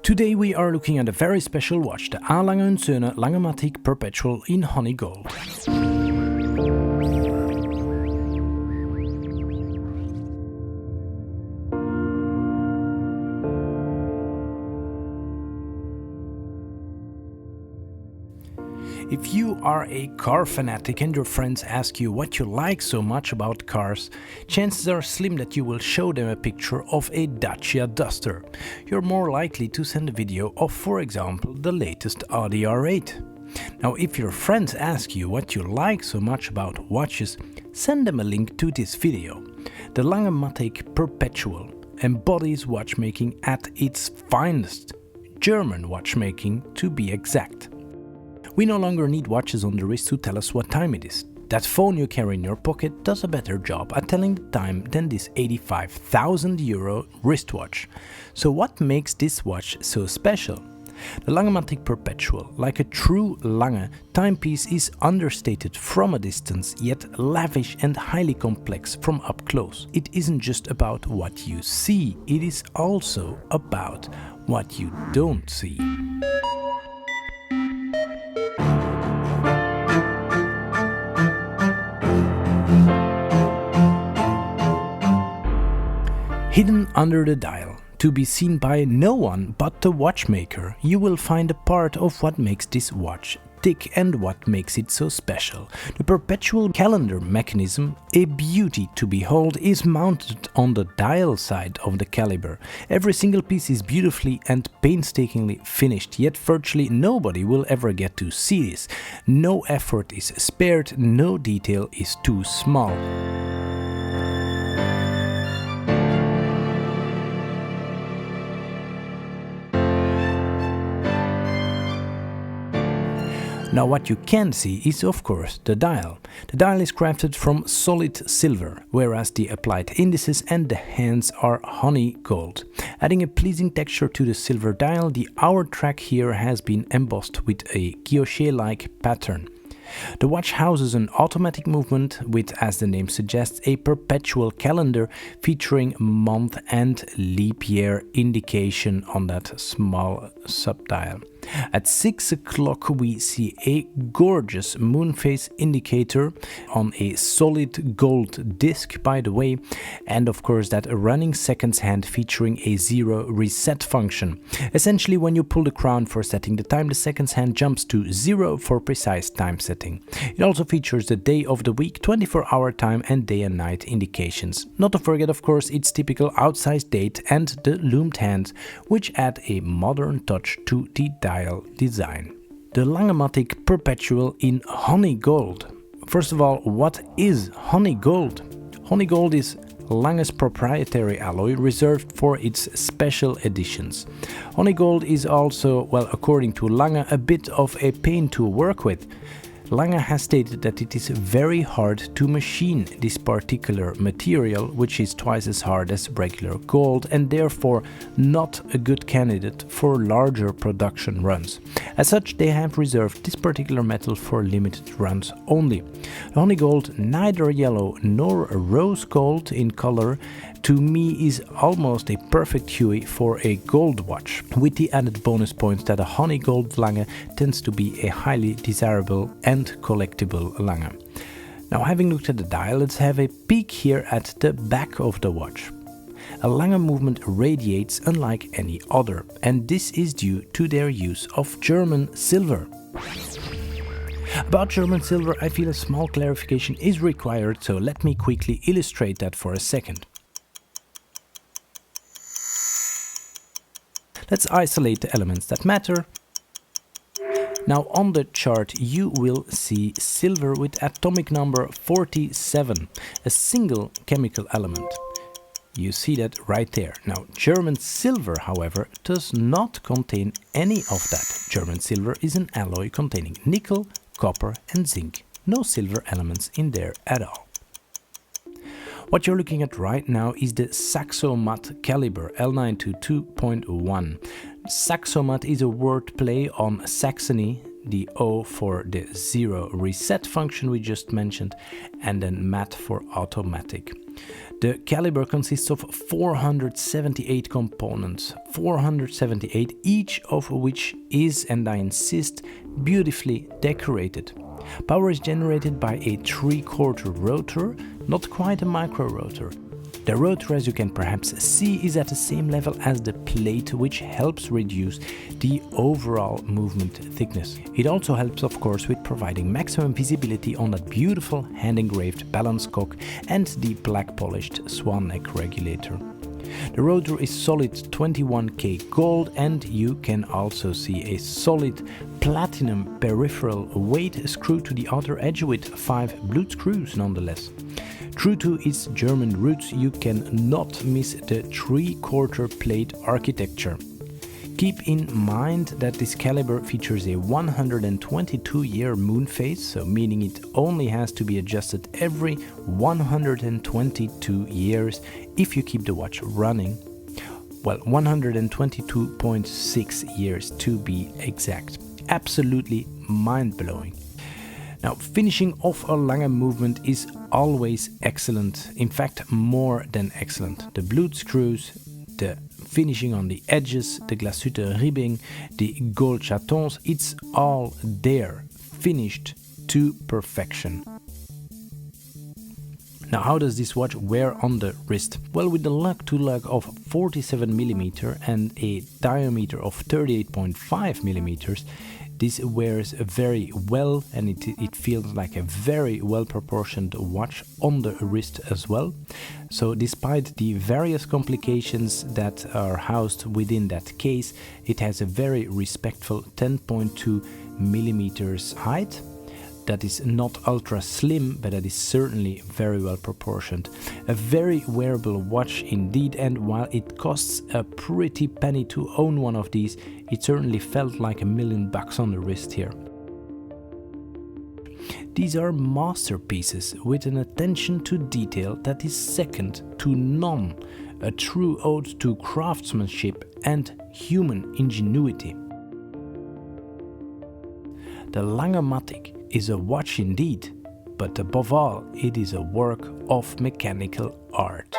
Today we are looking at a very special watch, the Lange Söhne Langematik Perpetual in Honey Gold. If you are a car fanatic and your friends ask you what you like so much about cars, chances are slim that you will show them a picture of a Dacia Duster. You're more likely to send a video of, for example, the latest Audi R8. Now, if your friends ask you what you like so much about watches, send them a link to this video. The Langematik Perpetual embodies watchmaking at its finest, German watchmaking to be exact. We no longer need watches on the wrist to tell us what time it is. That phone you carry in your pocket does a better job at telling the time than this €85,000 wristwatch. So what makes this watch so special? The Langematik Perpetual, like a true Lange timepiece, is understated from a distance, yet lavish and highly complex from up close. It isn't just about what you see, it is also about what you don't see. Hidden under the dial, to be seen by no one but the watchmaker, you will find a part of what makes this watch tick and what makes it so special. The perpetual calendar mechanism, a beauty to behold, is mounted on the dial side of the caliber. Every single piece is beautifully and painstakingly finished, yet virtually nobody will ever get to see this. No effort is spared, no detail is too small. Now what you can see is of course the dial. The dial is crafted from solid silver, whereas the applied indices and the hands are honey gold. Adding a pleasing texture to the silver dial, the hour track here has been embossed with a guilloche-like pattern. The watch houses an automatic movement with, as the name suggests, a perpetual calendar featuring month and leap year indication on that small subdial. At 6 o'clock we see a gorgeous moon phase indicator on a solid gold disc, by the way, and of course that running seconds hand featuring a zero reset function. Essentially, when you pull the crown for setting the time, the seconds hand jumps to 0 for precise time setting. It also features the day of the week, 24-hour time and day and night indications. Not to forget, of course, its typical outsized date and the lumed hand, which add a modern touch to the dial design. The Langematik Perpetual in Honey Gold. First of all, what is Honey Gold? Honey Gold is Lange's proprietary alloy reserved for its special editions. Honey Gold is also, well, according to Lange, a bit of a pain to work with. Lange has stated that it is very hard to machine this particular material, which is twice as hard as regular gold and therefore not a good candidate for larger production runs. As such, they have reserved this particular metal for limited runs only. The honey gold, neither yellow nor rose gold in color, to me is almost a perfect hue for a gold watch, with the added bonus points that a honey gold Lange tends to be a highly desirable and collectible Lange. Now, having looked at the dial, let's have a peek here at the back of the watch. A Lange movement radiates unlike any other, and this is due to their use of German silver. About German silver, I feel a small clarification is required, so let me quickly illustrate that for a second. Let's isolate the elements that matter. Now on the chart you will see silver with atomic number 47, a single chemical element. You see that right there. Now, German silver, however, does not contain any of that. German silver is an alloy containing nickel, copper and zinc. No silver elements in there at all. What you're looking at right now is the Saxomat caliber L922.1. Saxomat is a word play on Saxony, the O for the zero reset function we just mentioned, and then MAT for automatic. The caliber consists of 478 components, 478, each of which is, and I insist, beautifully decorated. Power is generated by a 3/4 rotor, not quite a micro rotor. The rotor, as you can perhaps see, is at the same level as the plate, which helps reduce the overall movement thickness. It also helps, of course, with providing maximum visibility on that beautiful hand-engraved balance cock and the black-polished swan neck regulator. The rotor is solid 21K gold, and you can also see a solid platinum peripheral weight screw to the outer edge with 5 blued screws nonetheless. True to its German roots, you cannot miss the 3/4 plate architecture. Keep in mind that this caliber features a 122-year moon phase, so meaning it only has to be adjusted every 122 years if you keep the watch running. Well, 122.6 years to be exact. Absolutely mind-blowing. Now, finishing off a Lange movement is always excellent, in fact more than excellent. The blued screws, the finishing on the edges, the glacé ribbing, the gold chatons, it's all there, finished to perfection. Now, how does this watch wear on the wrist? Well, with the lug-to-lug of 47mm and a diameter of 38.5mm, this wears very well, and it feels like a very well proportioned watch on the wrist as well. So despite the various complications that are housed within that case, it has a very respectful 10.2mm height. That is not ultra slim, but that is certainly very well proportioned. A very wearable watch indeed, and while it costs a pretty penny to own one of these, it certainly felt like $1 million on the wrist here. These are masterpieces with an attention to detail that is second to none, a true ode to craftsmanship and human ingenuity. The Langematik is a watch indeed, but above all, it is a work of mechanical art.